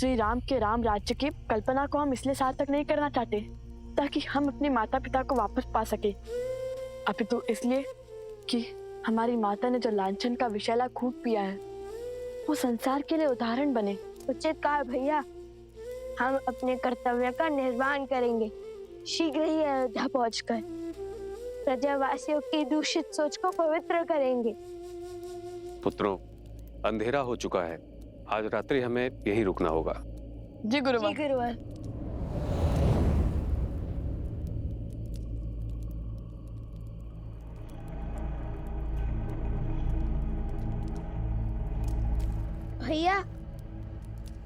श्री राम के राम राज्य की कल्पना को हम इसलिए सार्थक नहीं करना चाहते ताकि हम अपने माता पिता को वापस पा सके, अपितु इसलिए कि हमारी माता ने जो लांछन का विषैला खून पिया है वो संसार के लिए उदाहरण बने। उचित कहा भैया, हम अपने कर्तव्य का निर्वहन करेंगे। शीघ्र ही अयोध्या पहुंचकर प्रजावासियों की दूषित सोच को पवित्र करेंगे। पुत्रों, अंधेरा हो चुका है, आज रात्रि हमें यहीं रुकना होगा। जी गुरुवर। जी गुरुवर। भैया,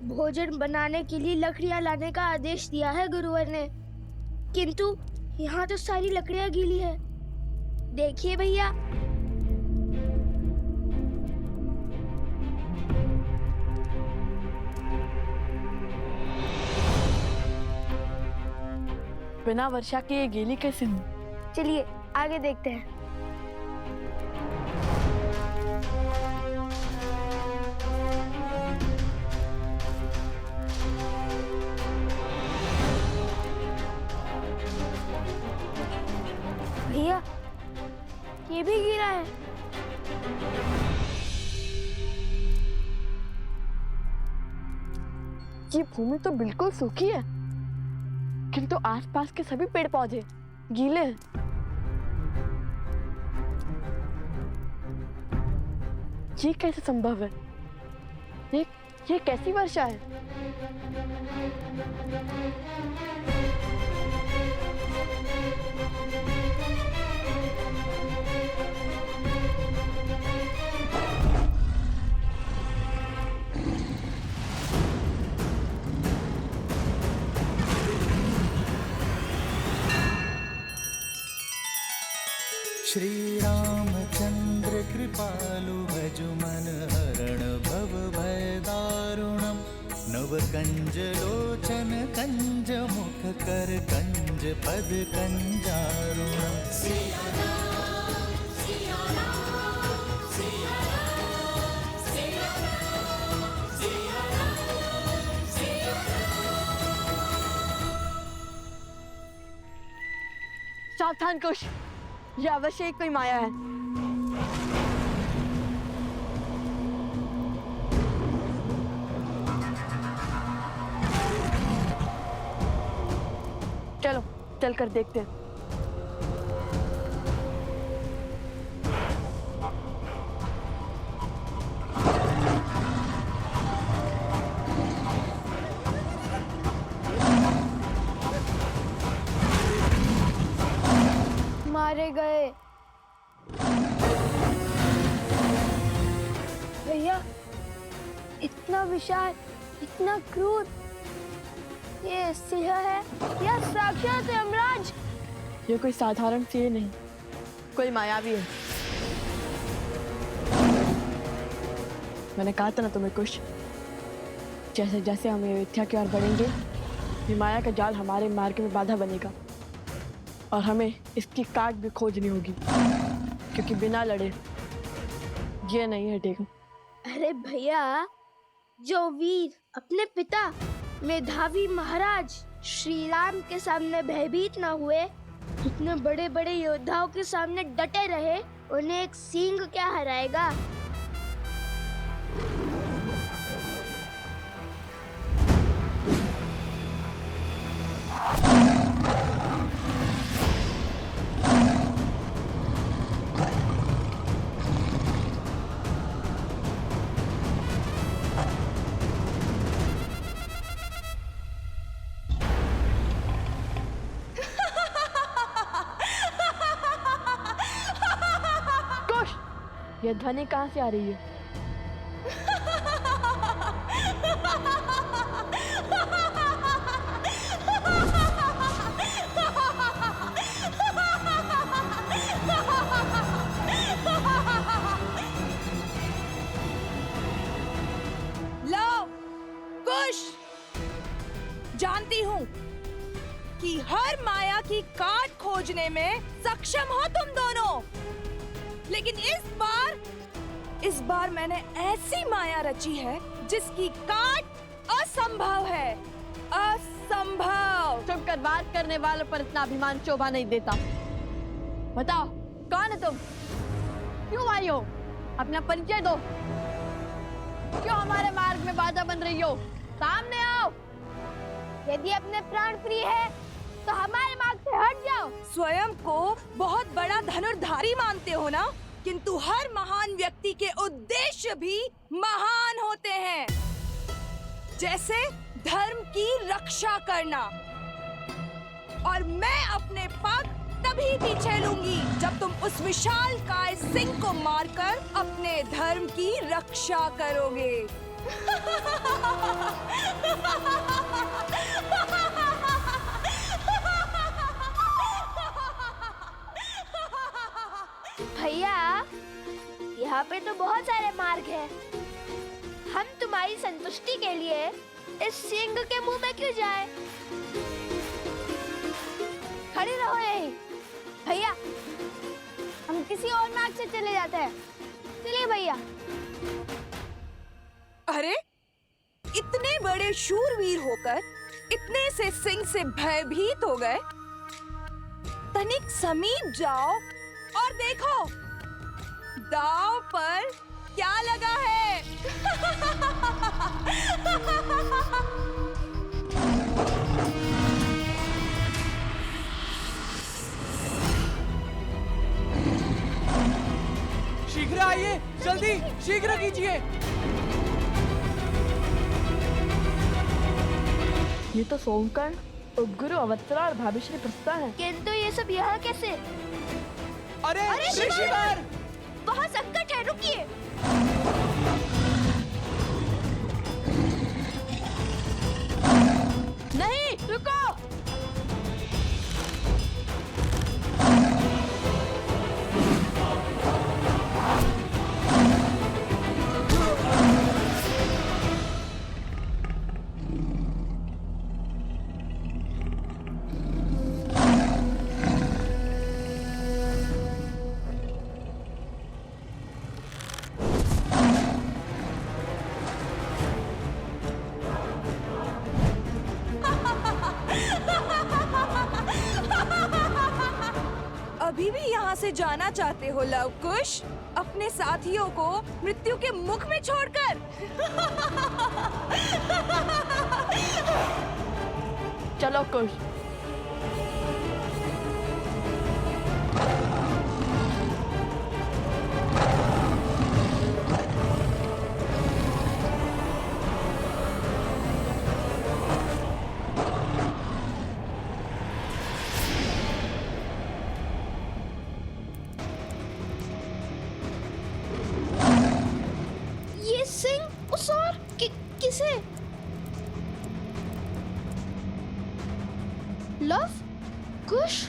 भोजन बनाने के लिए लकड़ियां लाने का आदेश दिया है गुरुवर ने, किंतु यहाँ तो सारी लकड़ियां गीली है। देखिए भैया। बिना वर्षा के ये गीली कैसे हुई? चलिए आगे देखते हैं। भैया, ये भी गिरा है। ये भूमि तो बिल्कुल सूखी है, किंतु आसपास के सभी पेड़ पौधे गीले हैं। ये कैसे संभव है? ये कैसी वर्षा है? श्री रामचंद्र कृपालु भजु मन हरण भव भय दारुणम। नव कंज लोचन कंज मुख कर कंज पद कंजारुणम। सावधान कुश, ये अवश्य ही कोई माया है। चलो चलकर देखते हैं। मारे गए। भैया, इतना विशाल, इतना क्रूर, ये सिंह है या साक्षात यमराज? ये कोई साधारण सिंह नहीं, कोई मायावी है। मैंने कहा था ना तुम्हें कुछ, जैसे जैसे हम अयोध्या की ओर बढ़ेंगे ये माया का जाल हमारे मार्ग में बाधा बनेगा और हमें इसकी काट भी खोजनी होगी, क्योंकि बिना लड़े ये नहीं हटेगा। अरे भैया, जो वीर अपने पिता मेधावी महाराज श्री राम के सामने भयभीत न हुए, इतने बड़े बड़े योद्धाओं के सामने डटे रहे, उन्हें एक सींग क्या हराएगा? यह ध्वनि कहाँ से आ रही है? लो, कुश, जानती हूँ कि हर माया की काट खोजने में सक्षम हो तुम दोनों, लेकिन इस बार मैंने ऐसी माया रची है जिसकी काट असंभव है, असंभव। चुप कर, बात करने वालों पर इतना अभिमान शोभा नहीं देता। बताओ कौन है तुम, क्यों आई हो, अपना परिचय दो, क्यों हमारे मार्ग में बाधा बन रही हो, सामने आओ। यदि अपने प्राण प्रिय है तो हमारे मार्ग से हट जाओ। स्वयं को बहुत बड़ा धनुर्धारी मानते हो ना, किंतु हर महान व्यक्ति के उद्देश्य भी महान होते हैं, जैसे धर्म की रक्षा करना। और मैं अपने पग तभी पीछे लूंगी जब तुम उस विशालकाय सिंह को मारकर अपने धर्म की रक्षा करोगे। भैया, यहाँ पे तो बहुत सारे मार्ग हैं। हम तुम्हारी संतुष्टि के लिए इस सिंह के मुंह में क्यों जाएं? खड़े रहो यहीं। भैया, हम किसी और मार्ग से चले जाते हैं। चलिए भैया। अरे, इतने बड़े शूरवीर होकर इतने से सिंह से भयभीत हो गए। तनिक समीप जाओ और देखो दांव पर क्या लगा है। शीघ्र आइए, जल्दी शीघ्र कीजिए। ये तो सोमकर्ण, उपगुरु अवत्सरा और भाभीश्री प्रस्ता है। किंतु ये सब यहाँ कैसे? अरे अरे ऋषिवर! बहुत संकट है, रुकिए। नहीं, रुको। अभी भी यहाँ से जाना चाहते हो लवकुश, अपने साथियों को मृत्यु के मुख में छोड़कर? चलो कुश। ये सिंह उस और किसे? लव कुश?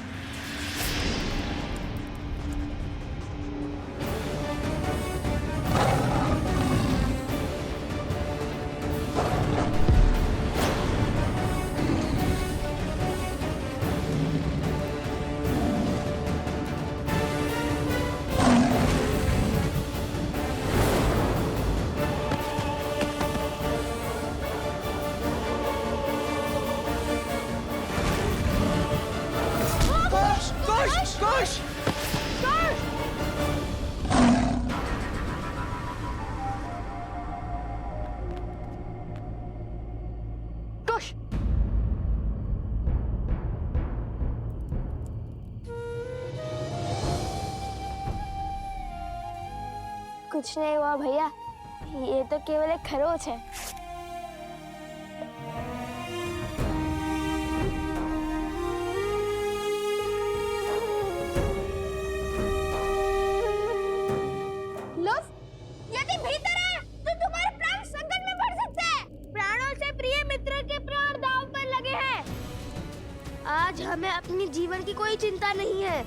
कुश! कुश! कुछ नहीं हुआ भैया, ये तो केवल एक खरोच है। यदि भीतर है तो तुम्हारे प्राण संकट में पड़ सकते हैं। प्राणों से प्रिय मित्र के प्राण दांव पर लगे हैं। आज हमें अपनी जीवन की कोई चिंता नहीं है।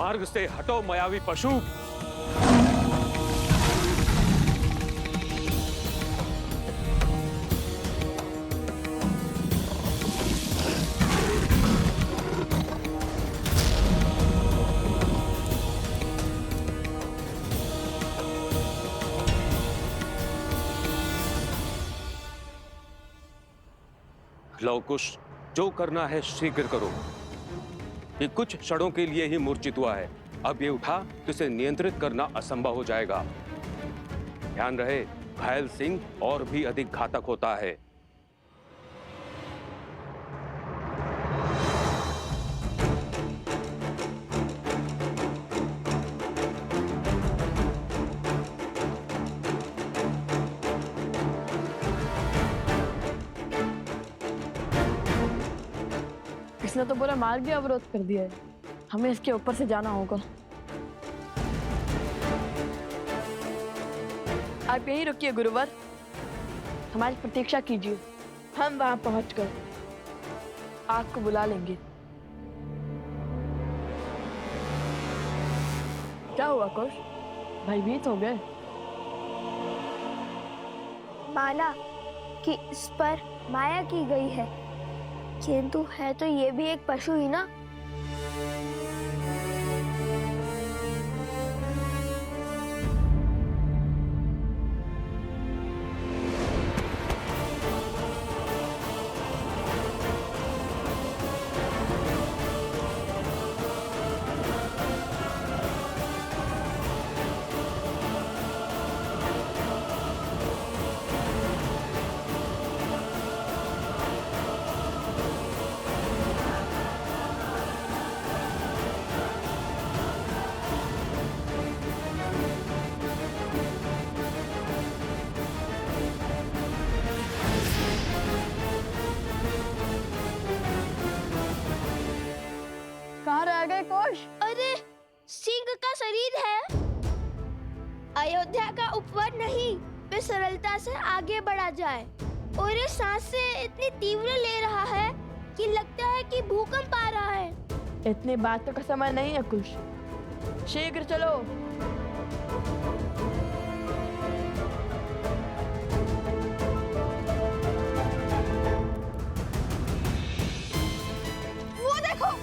मार्ग से हटो मायावी पशु। लव कुश, जो करना है शीघ्र करो। ये कुछ क्षणों के लिए ही मूर्छित हुआ है, अब ये उठा तो इसे नियंत्रित करना असंभव हो जाएगा। ध्यान रहे, घायल सिंह और भी अधिक घातक होता है। इसने तो पूरा मार्ग भी अवरोध कर दिया है, हमें इसके ऊपर से जाना होगा। आप यहीं रुकिए गुरुवर, हमारी प्रतीक्षा कीजिए, हम वहां पहुंचकर आपको बुला लेंगे। क्या हुआ कुश, भयभीत हो गए? माना कि इस पर माया की गई है, किंतु है तो ये भी एक पशु ही ना। कहाँ रह गए कुश? अरे सिंह का शरीर है, अयोध्या का उपवन नहीं, वे सरलता से आगे बढ़ा जाए। और ये सांसें इतनी तीव्र ले रहा है कि लगता है कि भूकंप आ रहा है। इतनी बातों का समय नहीं है कुश, शीघ्र चलो। वो देखो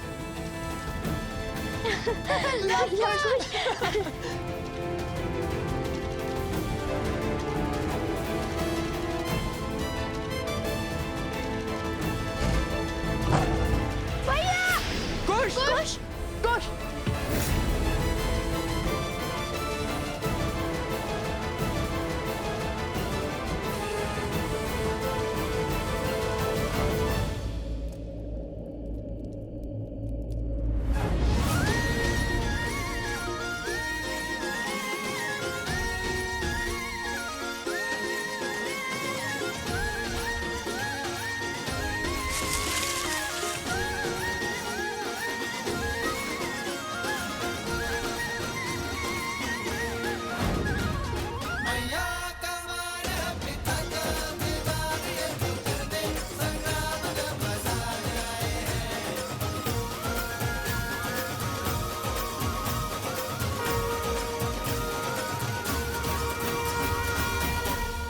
भैया, कुश कुश कुश,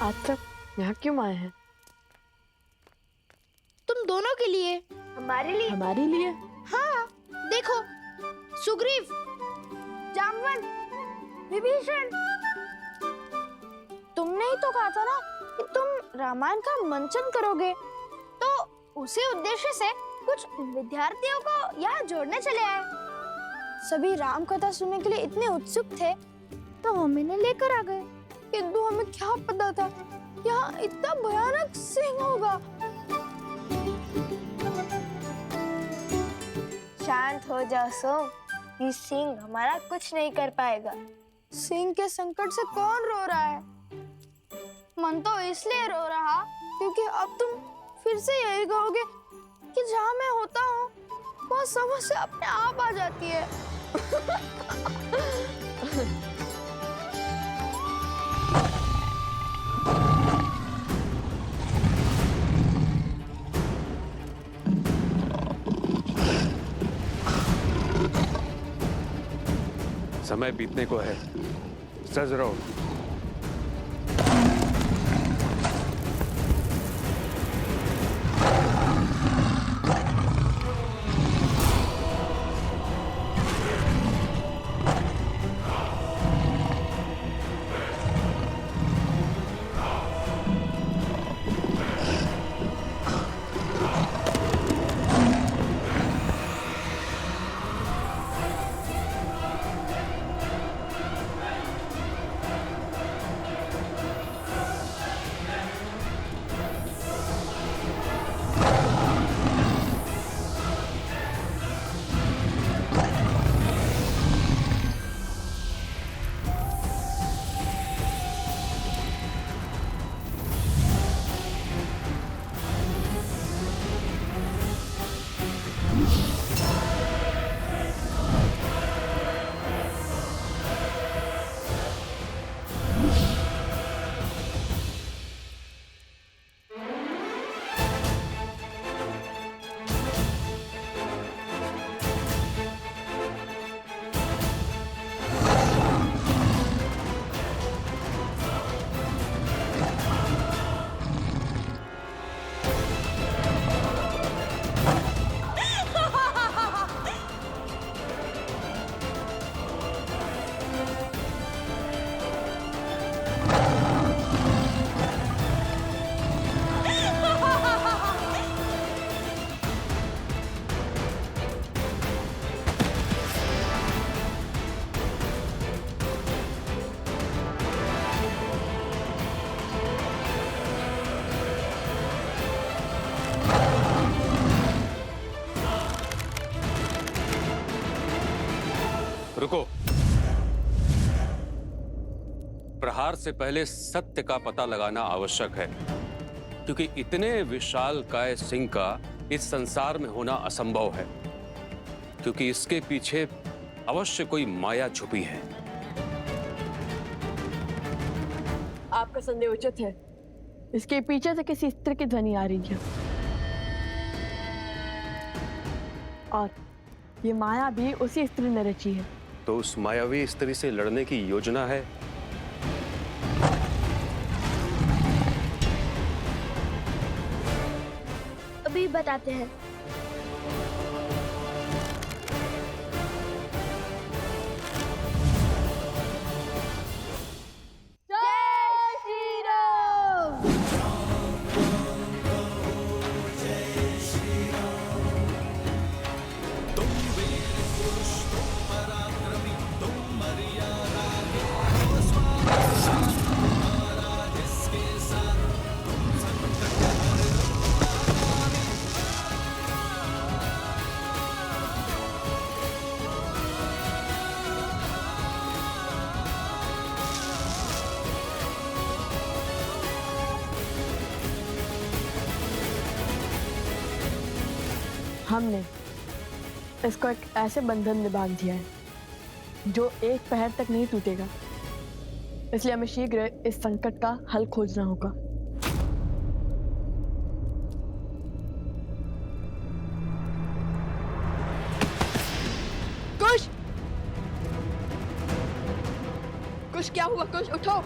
आज तक यहाँ क्यों आए हैं? तुम दोनों के लिए, हमारे लिए। हमारे लिए? हाँ, देखो, सुग्रीव, जामवन, विभीषण, तुमने ही तो कहा था ना कि तुम रामायण का मंचन करोगे, तो उसी उद्देश्य से कुछ विद्यार्थियों को यहाँ जोड़ने चले आए। सभी राम कथा सुनने के लिए इतने उत्सुक थे, तो हम इन्हें लेकर आ गए। किंतु हमें क्या पता था यहाँ इतना भयानक सिंह होगा। शांत हो जाओ सोम, ये सिंह हमारा कुछ नहीं कर पाएगा। सिंह के संकट से कौन रो रहा है? मन तो इसलिए रो रहा क्योंकि अब तुम फिर से यही कहोगे कि जहाँ मैं होता हूँ वो समस्या अपने आप आ जाती है। समय बीतने को है। सज रहो। रुको। प्रहार से पहले सत्य का पता लगाना आवश्यक है, क्योंकि इतने विशालकाय सिंह का इस संसार में होना असंभव है, क्योंकि इसके पीछे अवश्य कोई माया छुपी है। आपका संदेह उचित है। इसके पीछे से किसी स्त्री की ध्वनि आ रही है, और ये माया भी उसी स्त्री ने रची है। तो उस मायावी स्त्री से लड़ने की योजना है। अभी बताते हैं। जय श्री राम। हमने इसको एक ऐसे बंधन में बांध दिया है जो एक पहर तक नहीं टूटेगा, इसलिए हमें शीघ्र इस संकट का हल खोजना होगा। कुश! कुश, क्या हुआ? कुश, उठो!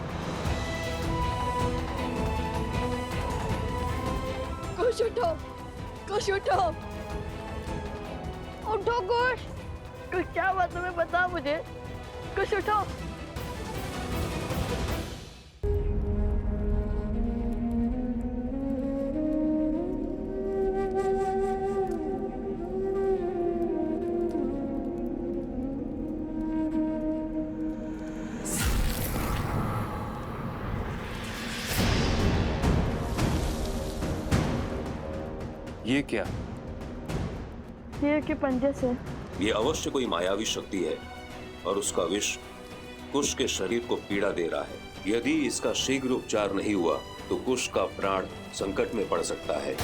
कुश, उठो! कुश, उठो! उठो कुश! कुश, क्या हुआ तुम्हें? बता मुझे। कुश, उठो! ये क्या? शेर के पंजे से। ये अवश्य कोई मायावी शक्ति है और उसका विष कुश के शरीर को पीड़ा दे रहा है। यदि इसका शीघ्र उपचार नहीं हुआ तो कुश का प्राण संकट में पड़ सकता है।